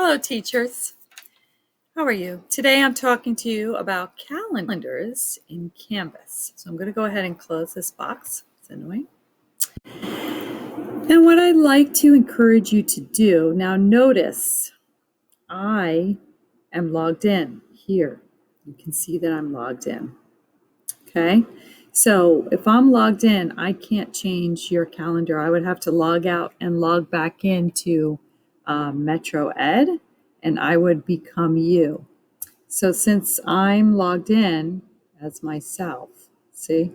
Hello, teachers. How are you? Today I'm talking to you about calendars in Canvas. So I'm going to go ahead and close this box. It's annoying. And what I'd like to encourage you to do, now notice I am logged in here. You can see that I'm logged in. Okay, so if I'm logged in, I can't change your calendar. I would have to log out and log back into Metro Ed, and I would become you. So since I'm logged in as myself, see,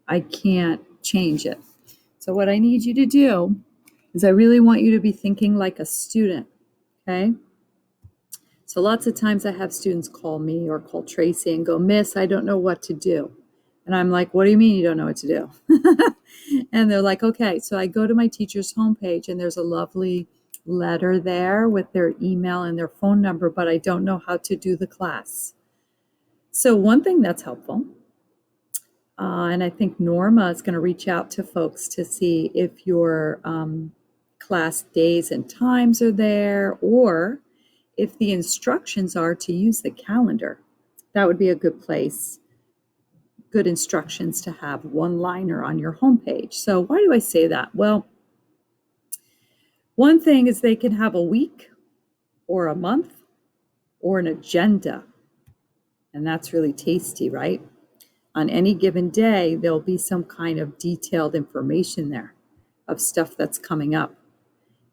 I can't change it. So what I need you to do is I really want you to be thinking like a student, okay? So lots of times I have students call me or call Tracy and go, Miss, I don't know what to do. And I'm like, what do you mean you don't know what to do? And they're like, okay. So I go to my teacher's homepage and there's a lovely letter there with their email and their phone number, but I don't know how to do the class. So one thing that's helpful, and I think Norma is going to reach out to folks to see if your class days and times are there, or if the instructions are to use the calendar. That would be a good place, good instructions to have one-liner on your homepage. So why do I say that? Well, one thing is they can have a week or a month or an agenda. And that's really tasty, right? On any given day, there'll be some kind of detailed information there of stuff that's coming up.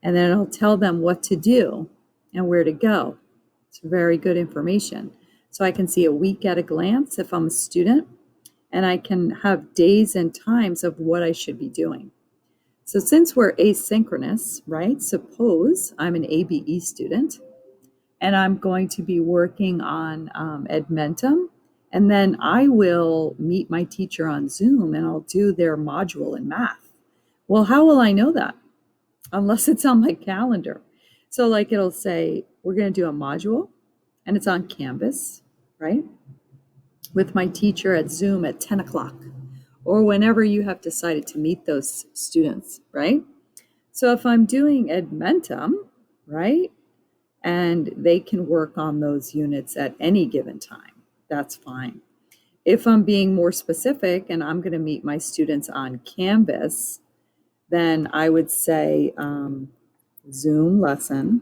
And then it'll tell them what to do and where to go. It's very good information. So I can see a week at a glance if I'm a student, and I can have days and times of what I should be doing. So since we're asynchronous, right? Suppose I'm an ABE student and I'm going to be working on Edmentum, and then I will meet my teacher on Zoom and I'll do their module in math. Well, how will I know that? Unless it's on my calendar. So like it'll say, we're going to do a module and it's on Canvas, right? With my teacher at Zoom at 10 o'clock or whenever you have decided to meet those students, right? So if I'm doing Edmentum, right? And they can work on those units at any given time, that's fine. If I'm being more specific and I'm going to meet my students on Canvas, then I would say Zoom lesson.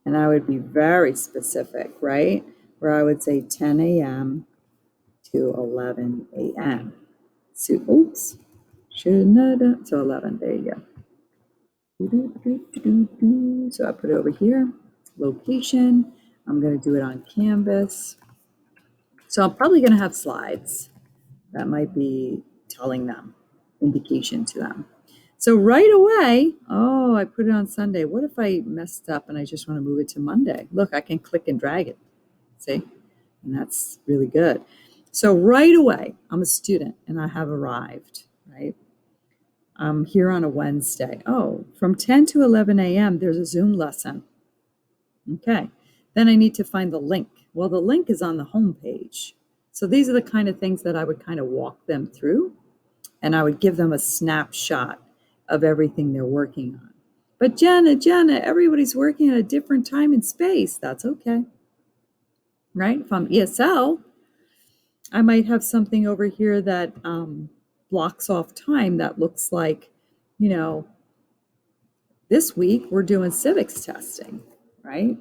And I would be very specific, right? Where I would say 10 a.m. to 11 a.m. So, oops, shouldn't have done, so 11, there you go. So I put it over here, location. I'm going to do it on Canvas. So I'm probably going to have slides. That might be telling them, indication to them. So right away, oh, I put it on Sunday. What if I messed up and I just want to move it to Monday? Look, I can click and drag it, see? And that's really good. So right away, I'm a student and I have arrived, right? I'm here on a Wednesday. Oh, from 10 to 11 a.m., there's a Zoom lesson. Okay, then I need to find the link. Well, the link is on the home page. So these are the kind of things that I would kind of walk them through, and I would give them a snapshot of everything they're working on. But Jenna, everybody's working at a different time and space. That's okay, right? If I'm ESL, I might have something over here that blocks off time that looks like, you know, this week we're doing civics testing, right?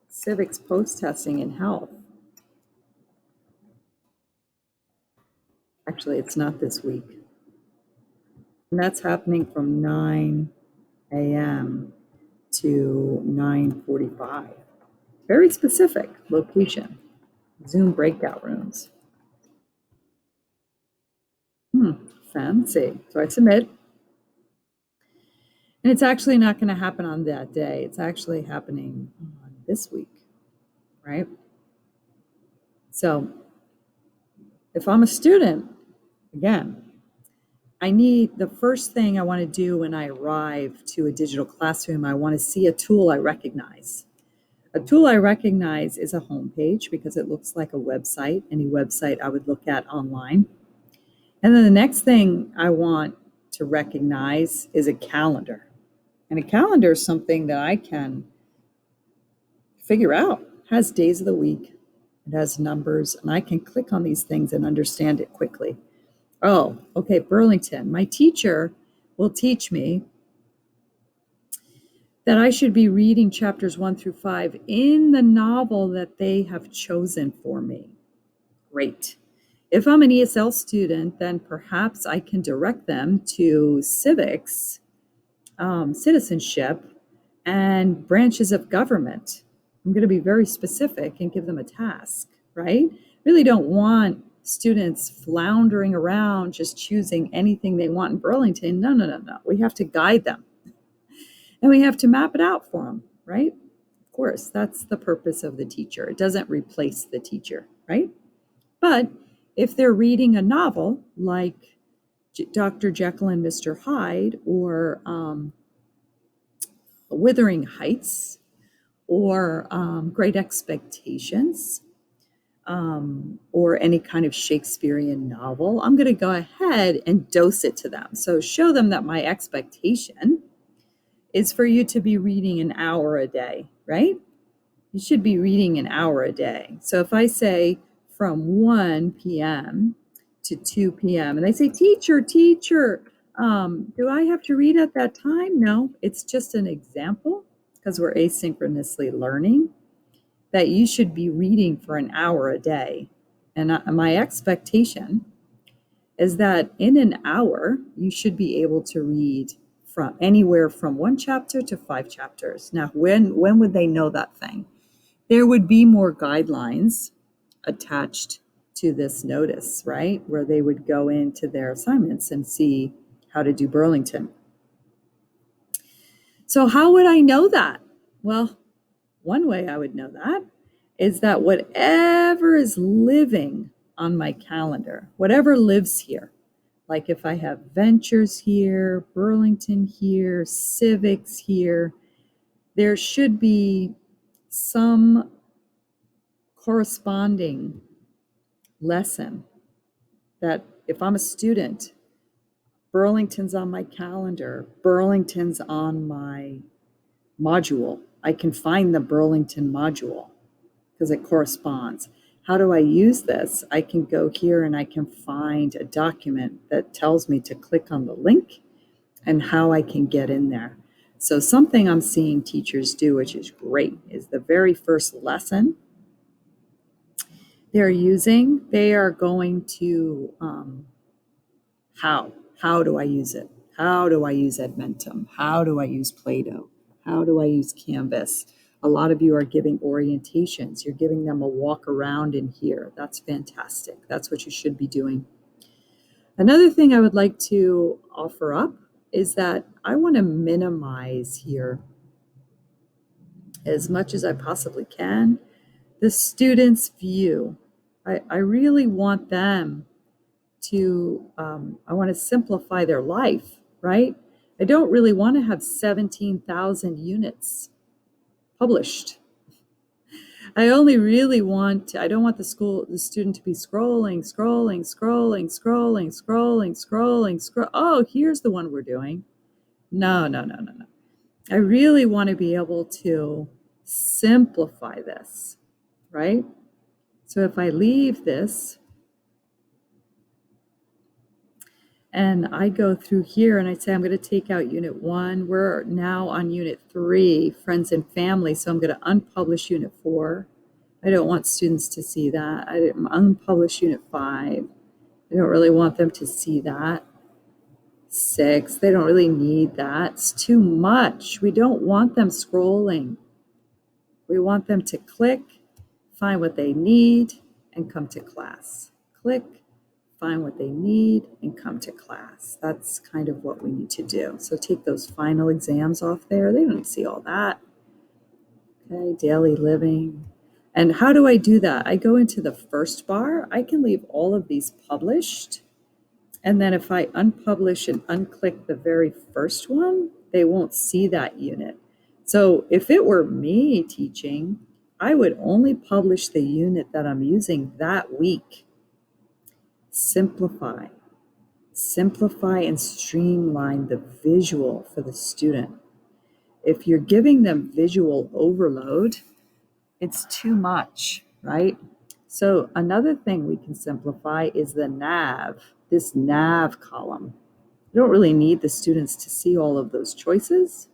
Civics post-testing in health. Actually, it's not this week. And that's happening from 9 a.m. to 9:45. Very specific location. Zoom breakout rooms. Fancy. So I submit. And it's actually not going to happen on that day. It's actually happening on this week, right? So if I'm a student, again, I need, the first thing I want to do when I arrive to a digital classroom, I want to see a tool I recognize. A tool I recognize is a homepage because it looks like a website, any website I would look at online. And then the next thing I want to recognize is a calendar. And a calendar is something that I can figure out. It has days of the week, it has numbers, and I can click on these things and understand it quickly. Oh, okay, Burlington. My teacher will teach me that I should be reading chapters 1 through 5 in the novel that they have chosen for me. Great. If I'm an ESL student, then perhaps I can direct them to civics, citizenship, and branches of government. I'm going to be very specific and give them a task, right? Really don't want students floundering around just choosing anything they want in Burlington. No. We have to guide them. And we have to map it out for them, right? Of course, that's the purpose of the teacher. It doesn't replace the teacher, right? But if they're reading a novel like Dr. Jekyll and Mr. Hyde, or Wuthering Heights, or Great Expectations, or any kind of Shakespearean novel, I'm going to go ahead and dose it to them. So show them that my expectation is for you to be reading an hour a day, right? You should be reading an hour a day. So if I say from 1 p.m. to 2 p.m. and they say, teacher, do I have to read at that time? No, it's just an example, because we're asynchronously learning, that you should be reading for an hour a day. And my expectation is that in an hour, you should be able to read from anywhere from 1 chapter to 5 chapters. Now, when would they know that thing? There would be more guidelines attached to this notice, right? Where they would go into their assignments and see how to do Burlington. So how would I know that? Well, one way I would know that is that whatever is living on my calendar, whatever lives here, like if I have ventures here, Burlington here, civics here, there should be some corresponding lesson that if I'm a student, Burlington's on my calendar, Burlington's on my module. I can find the Burlington module because it corresponds. How do I use this? I can go here and I can find a document that tells me to click on the link and how I can get in there. So something I'm seeing teachers do, which is great, is the very first lesson they're using, they are going to, how do I use it? How do I use Edmentum? How do I use Play-Doh? How do I use Canvas? A lot of you are giving orientations. You're giving them a walk around in here. That's fantastic. That's what you should be doing. Another thing I would like to offer up is that I want to minimize here as much as I possibly can the student's view. I really want them to, I want to simplify their life, right? I don't really want to have 17,000 units published. I only really want to, I don't want the student to be scrolling. Oh, here's the one we're doing. No. I really want to be able to simplify this, right? So if I leave this and I go through here and I say, I'm going to take out unit 1. We're now on unit 3, friends and family. So I'm going to unpublish unit 4. I don't want students to see that. I didn't unpublish unit 5. I don't really want them to see that. 6, they don't really need that. It's too much. We don't want them scrolling. We want them to click, find what they need, and come to class. Click, find what they need, and come to class. That's kind of what we need to do. So take those final exams off there. They don't see all that. Okay, daily living. And how do I do that? I go into the first bar. I can leave all of these published. And then if I unpublish and unclick the very first one, they won't see that unit. So if it were me teaching, I would only publish the unit that I'm using that week. Simplify and streamline the visual for the student. if you're giving them visual overload, it's too much, right? So another thing we can simplify is the nav, this nav column. You don't really need the students to see all of those choices.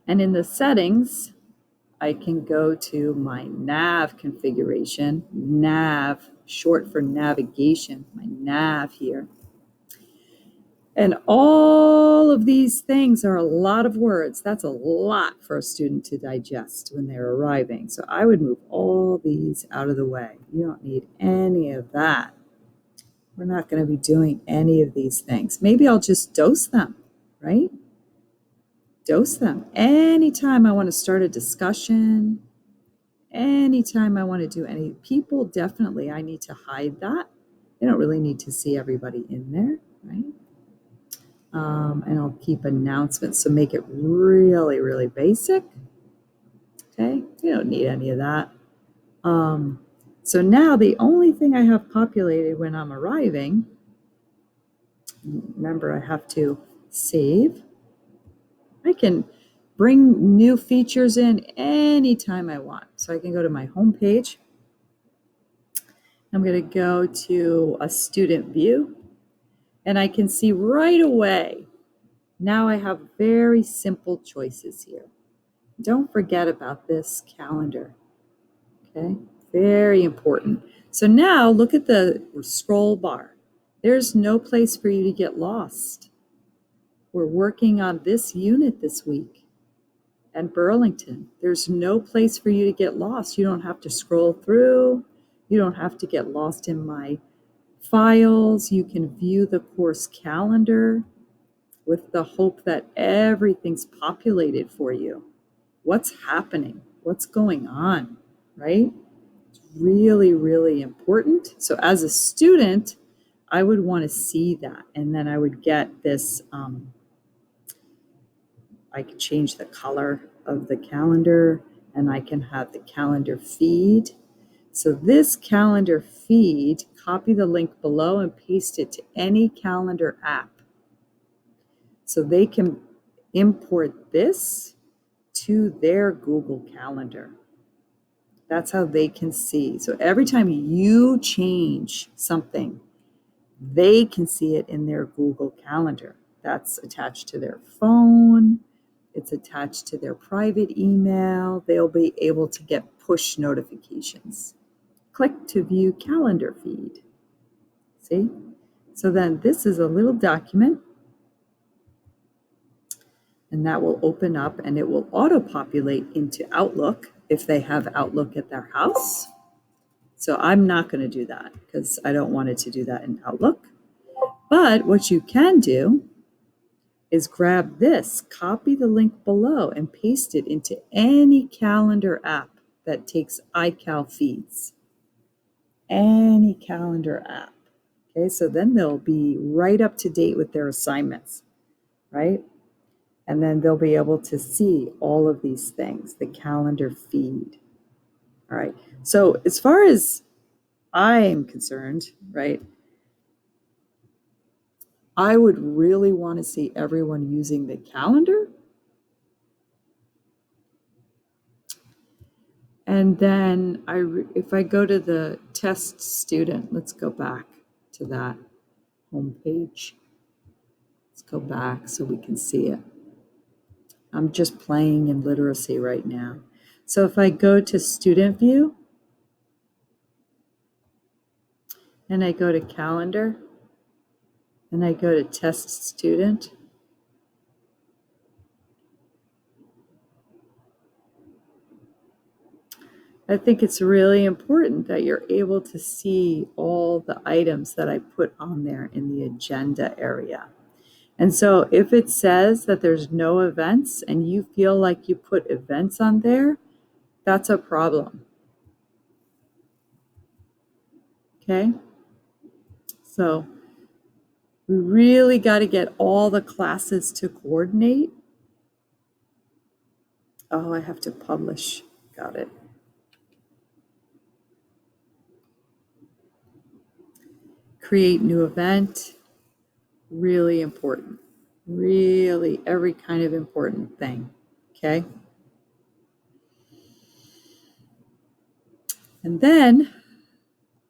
And in the settings, I can go to my nav configuration, nav, short for navigation, my nav here. And all of these things are a lot of words. That's a lot for a student to digest when they're arriving. So I would move all these out of the way. You don't need any of that. We're not going to be doing any of these things. Maybe I'll just dose them, right? Dose them. Anytime I want to start a discussion, anytime I want to do any people, definitely I need to hide that. They don't really need to see everybody in there, right? And I'll keep announcements, so make it really, really basic. Okay, you don't need any of that. So now the only thing I have populated when I'm arriving, remember I have to save. I can bring new features in anytime I want. So I can go to my home page. I'm going to go to a student view, and I can see right away, now I have very simple choices here. Don't forget about this calendar, okay? Very important. So now look at the scroll bar. There's no place for you to get lost. We're working on this unit this week at Burlington. There's no place for you to get lost. You don't have to scroll through. You don't have to get lost in my files. You can view the course calendar with the hope that everything's populated for you. What's happening? What's going on, right? It's really, really important. So as a student, I would want to see that. And then I would get this, I could change the color of the calendar, and I can have the calendar feed. So this calendar feed, copy the link below and paste it to any calendar app. So they can import this to their Google Calendar. That's how they can see. So every time you change something, they can see it in their Google Calendar. That's attached to their phone. It's attached to their private email. They'll be able to get push notifications. Click to view calendar feed. See? So then this is a little document, and that will open up and it will auto-populate into Outlook if they have Outlook at their house. So I'm not going to do that because I don't want it to do that in Outlook. But what you can do is grab this, copy the link below, and paste it into any calendar app that takes iCal feeds. Any calendar app. Okay, so then they'll be right up to date with their assignments, right? And then they'll be able to see all of these things, the calendar feed. All right, so as far as I am concerned, right, I would really want to see everyone using the calendar. And then if I go to the test student, let's go back to that home page. Let's go back so we can see it. I'm just playing in literacy right now. So if I go to student view and I go to calendar and I go to test student, I think it's really important that you're able to see all the items that I put on there in the agenda area. And so if it says that there's no events and you feel like you put events on there, that's a problem. Okay? So we really got to get all the classes to coordinate. Oh, I have to publish. Got it. Create new event. Really important. Really, every kind of important thing, okay? And then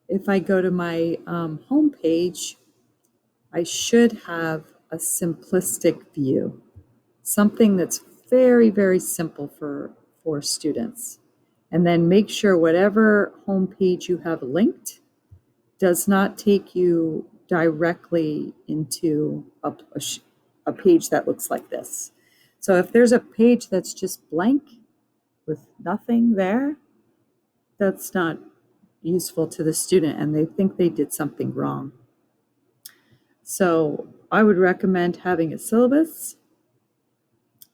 if I go to my home page, I should have a simplistic view, something that's very, very simple for students. And then make sure whatever home page you have linked does not take you directly into a page that looks like this. So if there's a page that's just blank with nothing there, that's not useful to the student and they think they did something wrong. So I would recommend having a syllabus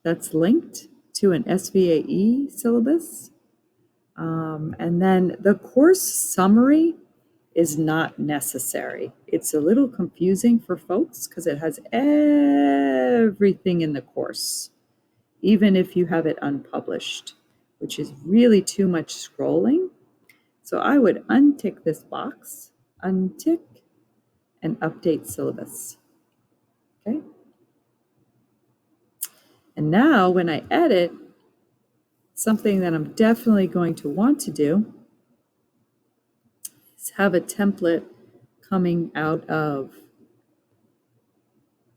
that's linked to an SVAE syllabus. And then the course summary is not necessary. It's a little confusing for folks because it has everything in the course, even if you have it unpublished, which is really too much scrolling. So I would untick this box, untick, and update syllabus. Okay. And now when I edit, something that I'm definitely going to want to do is have a template coming out of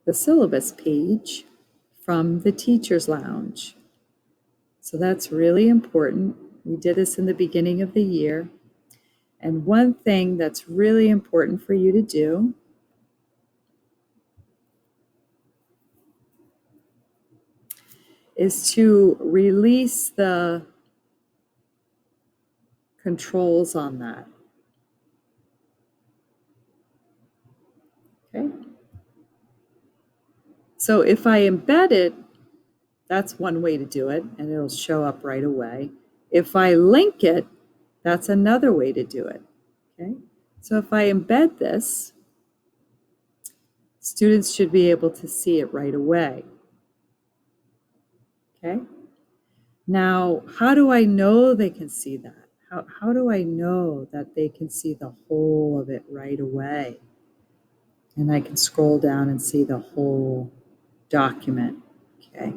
the syllabus page from the Teacher's Lounge. So that's really important. We did this in the beginning of the year. And one thing that's really important for you to do is to release the controls on that. Okay. So if I embed it, that's one way to do it, and it'll show up right away. If I link it, that's another way to do it. Okay. So if I embed this, students should be able to see it right away. Okay. Now, how do I know they can see that? How do I know that they can see the whole of it right away? And I can scroll down and see the whole document. Okay.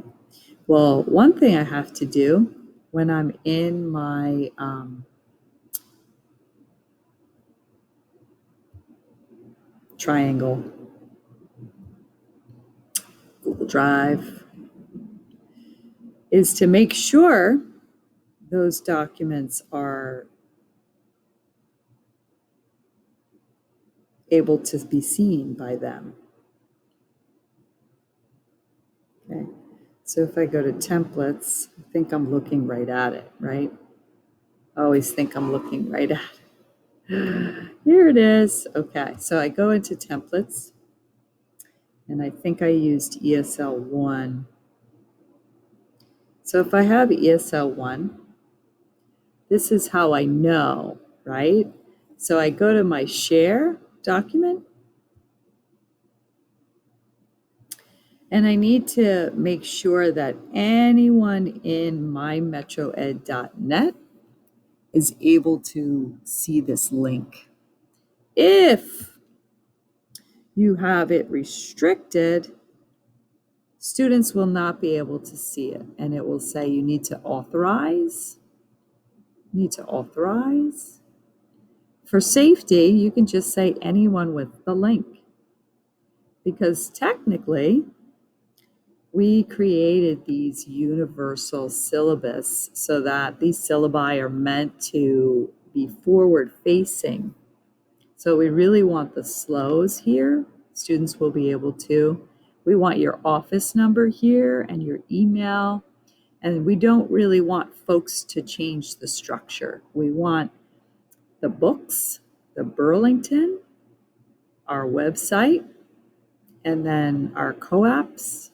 Well, one thing I have to do when I'm in my triangle, Google Drive, is to make sure those documents are able to be seen by them. Okay, so if I go to templates, I think I'm looking right at it, right? I always think I'm looking right at it. Here it is. Okay, so I go into templates, and I think I used ESL 1. So if I have ESL 1, this is how I know, right? So I go to my share document, and I need to make sure that anyone in mymetroed.net is able to see this link. If you have it restricted, students will not be able to see it, and it will say you need to authorize. You need to authorize. For safety, you can just say anyone with the link, because technically, we created these universal syllabus so that these syllabi are meant to be forward-facing. So we really want the slows here. Students will be able to. We want your office number here and your email. And we don't really want folks to change the structure. We want the books, the Burlington, our website, and then our co-ops.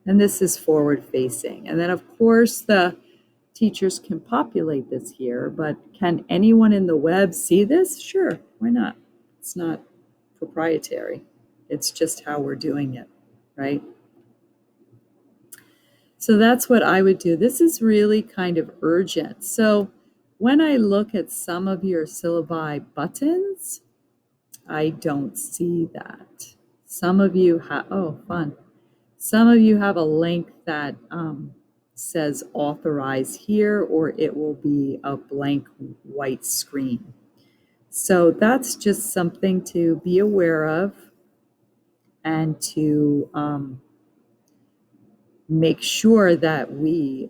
And this is forward facing. And then of course the teachers can populate this here, but can anyone in the web see this? Sure, why not? It's not proprietary. It's just how we're doing it, right? So that's what I would do. This is really kind of urgent. So when I look at some of your syllabi buttons, I don't see that. Some of you have, oh, fun. Some of you have a link that says authorize here, or it will be a blank white screen. So that's just something to be aware of and to make sure that we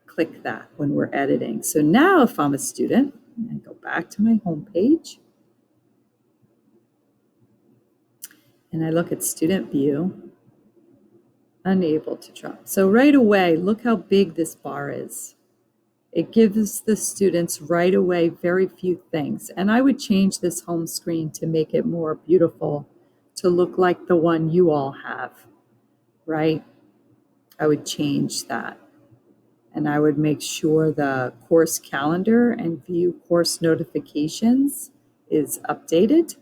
click that when we're editing. So now if I'm a student, I go back to my home page and I look at student view, unable to drop. So right away, look how big this bar is. It gives the students right away very few things. And I would change this home screen to make it more beautiful, to look like the one you all have, right? I would change that. And I would make sure the course calendar and view course notifications is updated.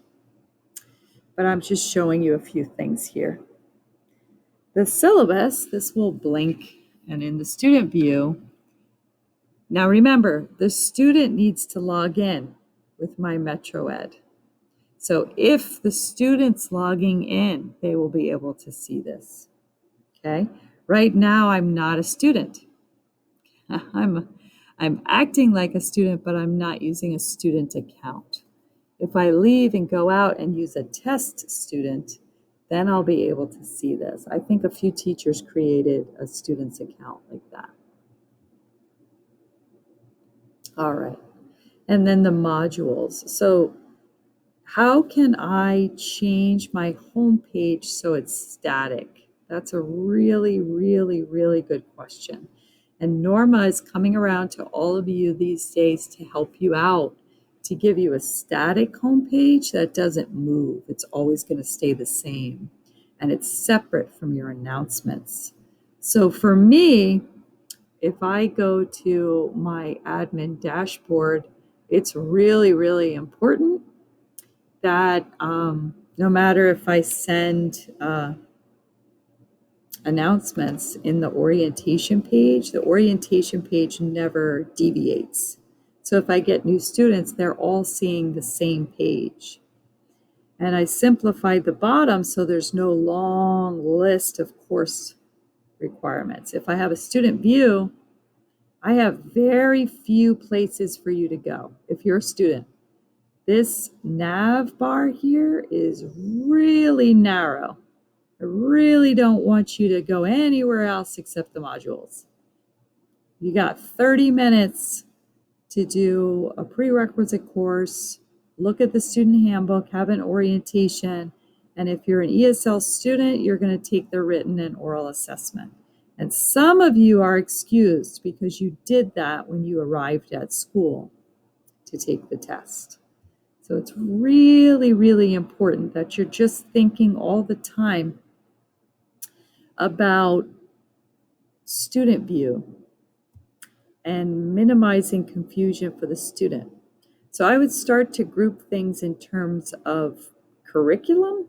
But I'm just showing you a few things here. The syllabus, this will blink, and in the student view, now remember, the student needs to log in with My MetroEd. So if the student's logging in, they will be able to see this, okay? Right now, I'm not a student. I'm acting like a student, but I'm not using a student account. If I leave and go out and use a test student, then I'll be able to see this. I think a few teachers created a student's account like that. All right. And then the modules. So how can I change my homepage so it's static? That's a really, really, really good question. And Norma is coming around to all of you these days to help you out, to give you a static homepage that doesn't move. It's always going to stay the same. And it's separate from your announcements. So for me, if I go to my admin dashboard, it's really, really important that no matter if I send announcements in the orientation page never deviates. So if I get new students, they're all seeing the same page. And I simplified the bottom so there's no long list of course requirements. If I have a student view, I have very few places for you to go if you're a student. This nav bar here is really narrow. I really don't want you to go anywhere else except the modules. You got 30 minutes to do a prerequisite course, look at the student handbook, have an orientation, and if you're an ESL student, you're going to take the written and oral assessment. And some of you are excused because you did that when you arrived at school to take the test. So it's really, really important that you're just thinking all the time about student view and minimizing confusion for the student. So I would start to group things in terms of curriculum.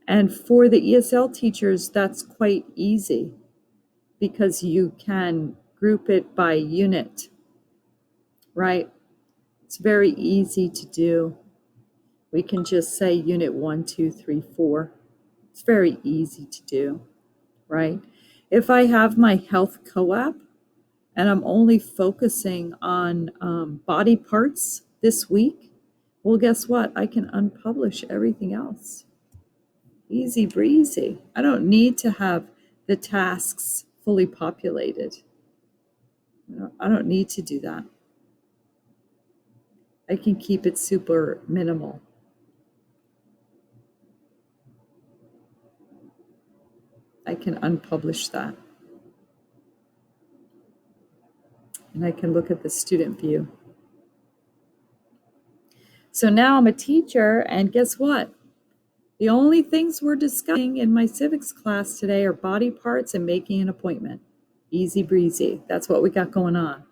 And for the ESL teachers, that's quite easy because you can group it by unit, right? It's very easy to do. We can just say unit 1, 2, 3, 4. It's very easy to do, right? If I have my health co-op and I'm only focusing on body parts this week, well, guess what? I can unpublish everything else. Easy breezy. I don't need to have the tasks fully populated. I don't need to do that. I can keep it super minimal. I can unpublish that. And I can look at the student view. So now I'm a teacher, and guess what? The only things we're discussing in my civics class today are body parts and making an appointment. Easy breezy. That's what we got going on.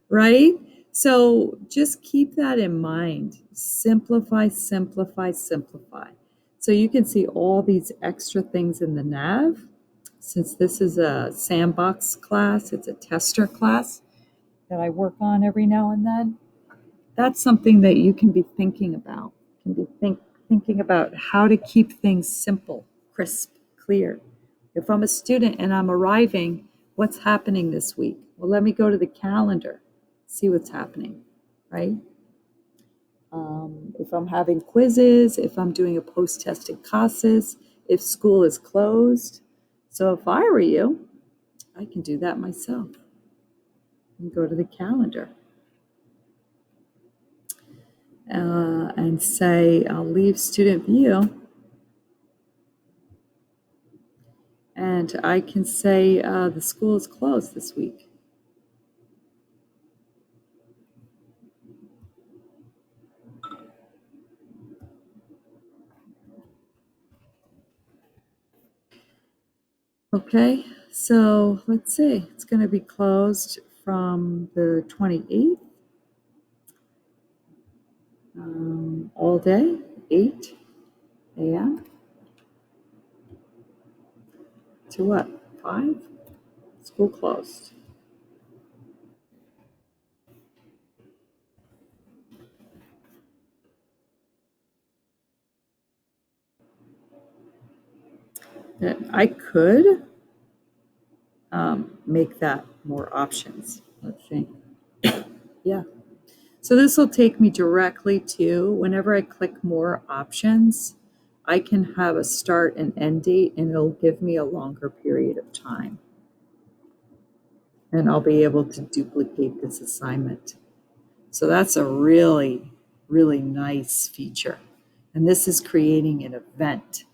Right? So just keep that in mind. Simplify, simplify, simplify. So you can see all these extra things in the nav. Since this is a sandbox class, it's a tester class that I work on every now and then. That's something that you can be thinking about. You can be thinking about how to keep things simple crisp, clear. If I'm a student and I'm arriving, what's happening this week? Well, let me go to the calendar, see what's happening, right? If I'm having quizzes, if I'm doing a post-testing classes, if school is closed. So if I were you, I can do that myself and go to the calendar and say, I'll leave student view. And I can say the school is closed this week. Okay, so let's see. It's going to be closed from the 28th all day, 8 a.m. to what? 5? School closed. I could make that more options. Let's see. Yeah. So this will take me directly to, whenever I click more options, I can have a start and end date, and it'll give me a longer period of time. And I'll be able to duplicate this assignment. So that's a really, really nice feature. And this is creating an event.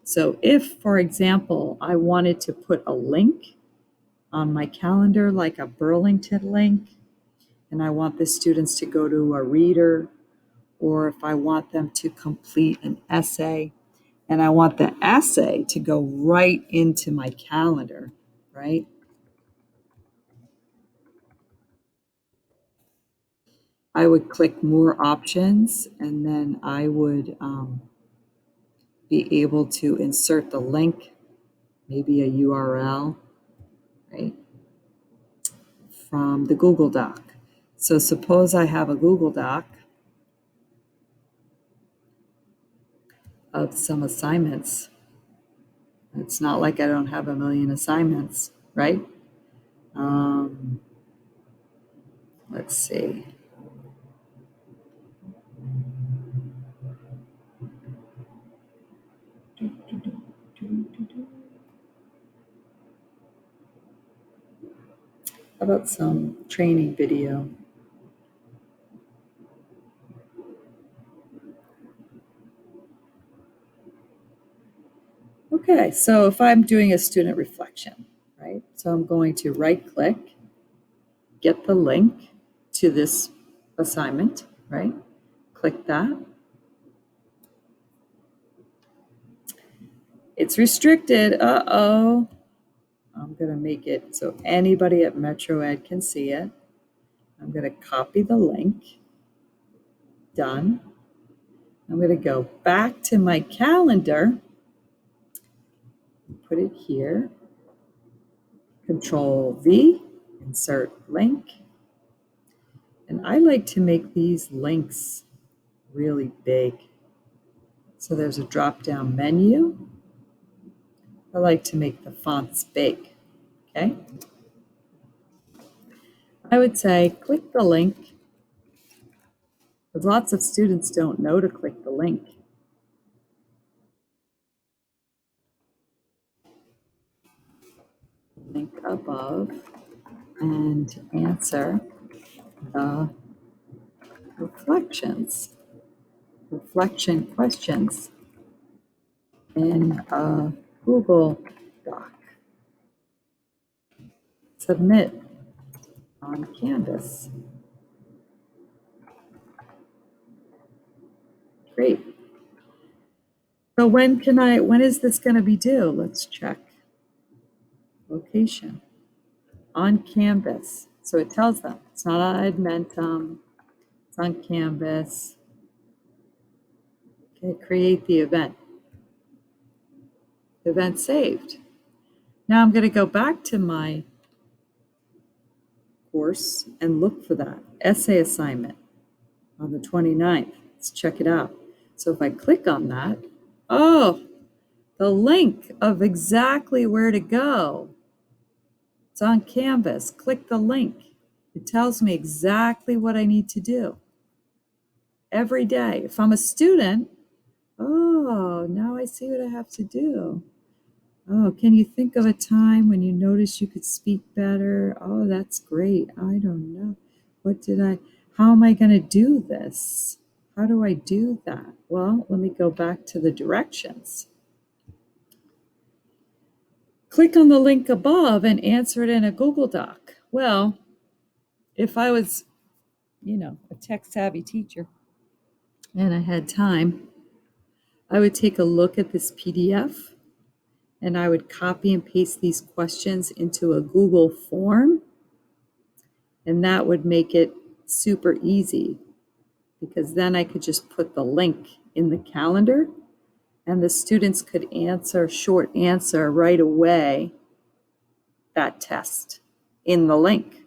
So if, for example, I wanted to put a link on my calendar, like a Burlington link, and I want the students to go to a reader, or if I want them to complete an essay, and I want the essay to go right into my calendar, right? I would click more options, and then I would be able to insert the link, maybe a URL, right, from the Google Doc. So suppose I have a Google Doc of some assignments. It's not like I don't have a million assignments, right? Let's see. How about some training video? Okay, so if I'm doing a student reflection, right? So I'm going to right click, get the link to this assignment, right? Click that. It's restricted. Uh-oh. I'm going to make it so anybody at Metro Ed can see it. I'm going to copy the link. Done. I'm going to go back to my calendar, put it here, Control V, insert link. And I like to make these links really big. So there's a drop-down menu. I like to make the fonts big, okay? I would say click the link, because lots of students don't know to click the link. Link above and answer the reflection questions in a Google Doc. Submit on Canvas. Great. So when is this going to be due? Let's check. Location. On Canvas. So it tells them it's not on Edmentum, it's on Canvas. Okay, create the event. Event saved. Now I'm going to go back to my course and look for that essay assignment on the 29th. Let's check it out. So if I click on that, oh, the link of exactly where to go. It's on Canvas. Click the link. It tells me exactly what I need to do every day. If I'm a student, oh, now I see what I have to do. Oh, can you think of a time when you noticed you could speak better? Oh, that's great. I don't know. How am I going to do this? How do I do that? Well, let me go back to the directions. Click on the link above and answer it in a Google Doc. Well, if I was, a tech-savvy teacher and I had time, I would take a look at this PDF and I would copy and paste these questions into a Google form, and that would make it super easy because then I could just put the link in the calendar and the students could short answer right away that test in the link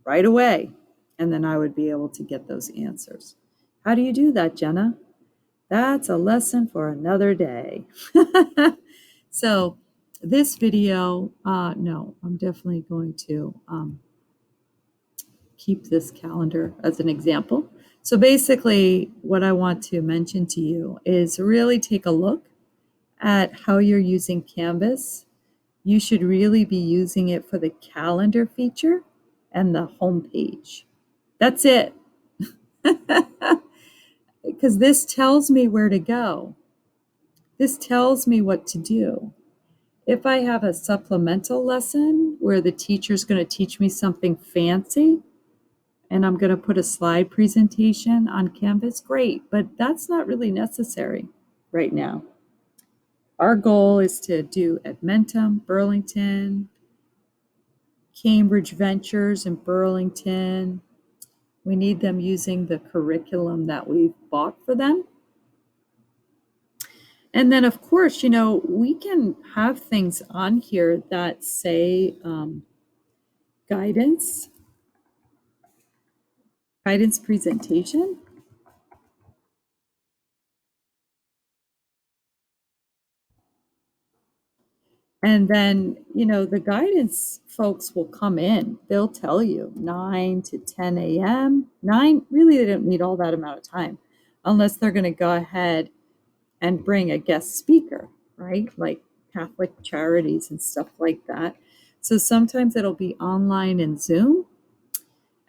right away, and then I would be able to get those answers. How do you do that, Jenna? That's a lesson for another day. So this video, no, I'm definitely going to keep this calendar as an example. So basically what I want to mention to you is really take a look at how you're using Canvas. You should really be using it for the calendar feature and the home page. That's it. Because this tells me where to go. This tells me what to do. If I have a supplemental lesson where the teacher's going to teach me something fancy and I'm going to put a slide presentation on Canvas, great, but that's not really necessary right now. Our goal is to do Edmentum, Burlington, Cambridge Ventures in Burlington. We need them using the curriculum that we've bought for them. And then, of course, we can have things on here that say guidance presentation. And then, the guidance folks will come in. They'll tell you 9 to 10 a.m. 9, really, they don't need all that amount of time unless they're going to go ahead and bring a guest speaker, right? Like Catholic Charities and stuff like that. So sometimes it'll be online in Zoom.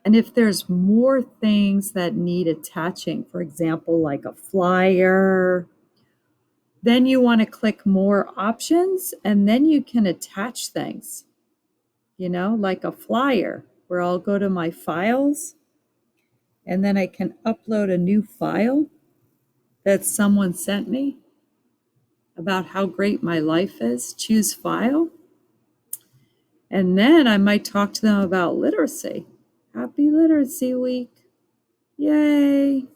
And if there's more things that need attaching, for example, like a flyer, then you want to click more options and then you can attach things, like a flyer where I'll go to my files and then I can upload a new file that someone sent me about how great my life is, choose file. And then I might talk to them about literacy. Happy Literacy Week. Yay.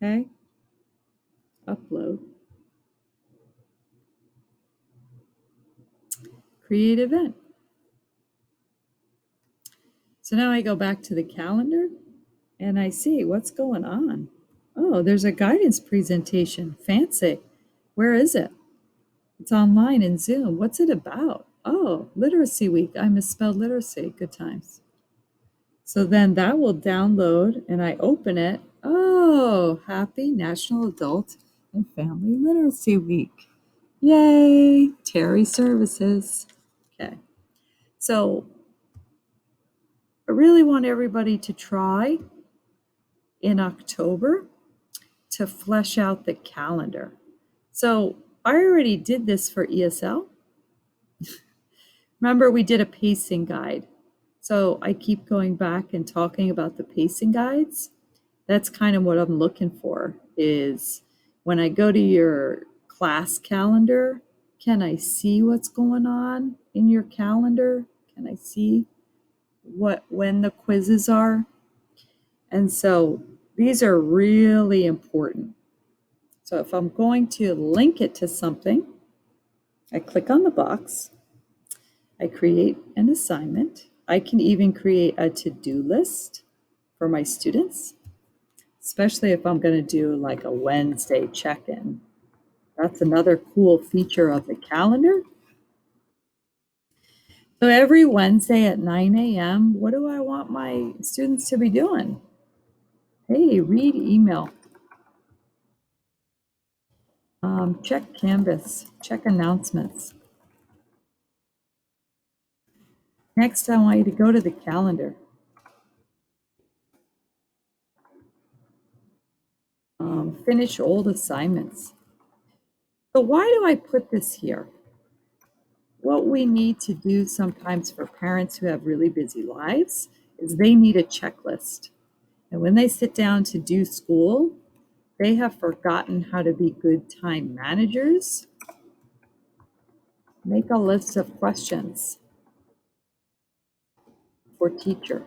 Okay. Upload. Create event. So now I go back to the calendar and I see what's going on. Oh, there's a guidance presentation. Fancy. Where is it? It's online in Zoom. What's it about? Oh, Literacy Week. I misspelled literacy. Good times. So then that will download and I open it. Oh, happy National Adult and Family Literacy Week. Yay, Terry Services. Okay. So I really want everybody to try in October to flesh out the calendar. So I already did this for ESL. Remember, we did a pacing guide. So I keep going back and talking about the pacing guides. That's kind of what I'm looking for, is when I go to your class calendar, can I see what's going on in your calendar? Can I see when the quizzes are? And so these are really important. So if I'm going to link it to something, I click on the box, I create an assignment. I can even create a to-do list for my students, especially if I'm going to do like a Wednesday check-in That's another cool feature of the calendar. So every Wednesday at 9 a.m., what do I want my students to be doing? Hey, read email. Check Canvas, check announcements. Next, I want you to go to the calendar. Finish old assignments. So why do I put this here? What we need to do sometimes for parents who have really busy lives is they need a checklist. And when they sit down to do school, they have forgotten how to be good time managers. Make a list of questions for teacher.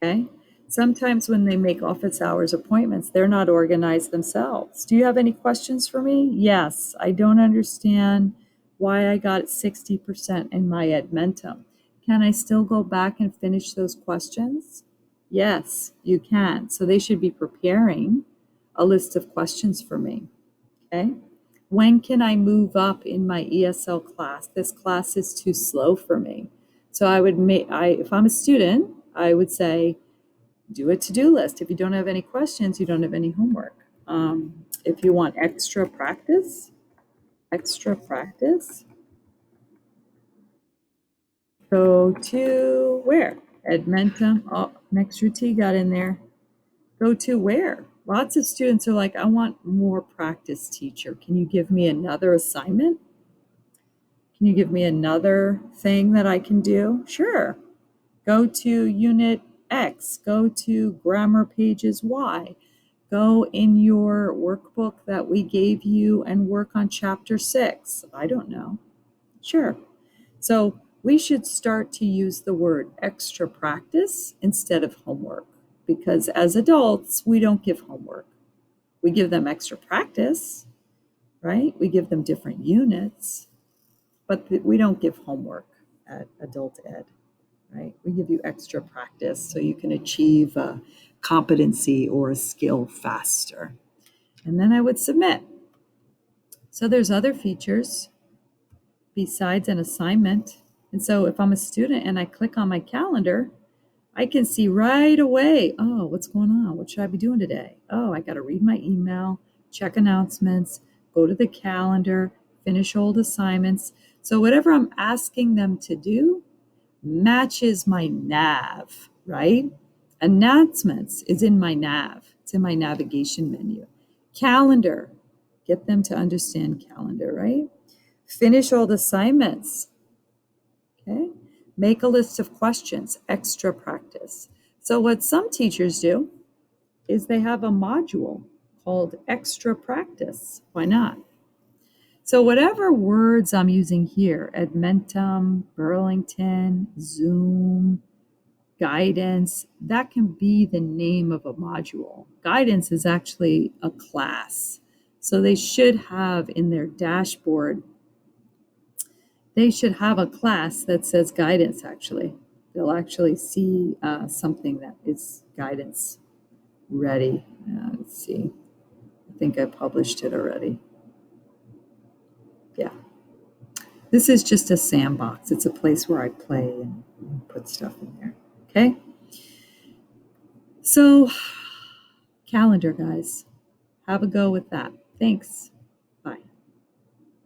Okay. Sometimes when they make office hours appointments, they're not organized themselves. Do you have any questions for me? Yes, I don't understand why I got 60% in my Edmentum. Can I still go back and finish those questions? Yes, you can. So they should be preparing a list of questions for me. Okay. When can I move up in my ESL class? This class is too slow for me. So I would if I'm a student, I would say, do a to-do list. If you don't have any questions, you don't have any homework. If you want extra practice, go to where? Edmentum. Oh, an extra T got in there. Go to where? Lots of students are like, I want more practice, teacher. Can you give me another assignment? Can you give me another thing that I can do? Sure. Go to Unit X. Go to Grammar Pages Y. Go in your workbook that we gave you and work on Chapter 6. I don't know. Sure. So we should start to use the word extra practice instead of homework, because as adults, we don't give homework. We give them extra practice, right? We give them different units, but we don't give homework at adult ed, right? We give you extra practice so you can achieve a competency or a skill faster. And then I would submit. So there's other features besides an assignment. And so if I'm a student and I click on my calendar, I can see right away, oh, what's going on? What should I be doing today? Oh, I got to read my email, check announcements, go to the calendar, finish old assignments. So whatever I'm asking them to do matches my nav, right? Announcements is in my nav. It's in my navigation menu. Calendar, get them to understand calendar, right? Finish old assignments. Okay. Make a list of questions, extra practice. So what some teachers do is they have a module called extra practice. Why not? So whatever words I'm using here, Edmentum, Burlington, Zoom, guidance, that can be the name of a module. Guidance is actually a class. So they should have in their dashboard, they should have a class that says guidance, actually. They'll actually see something that is guidance ready. Let's see. I think I published it already. Yeah. This is just a sandbox. It's a place where I play and put stuff in there. Okay. So, calendar, guys. Have a go with that. Thanks.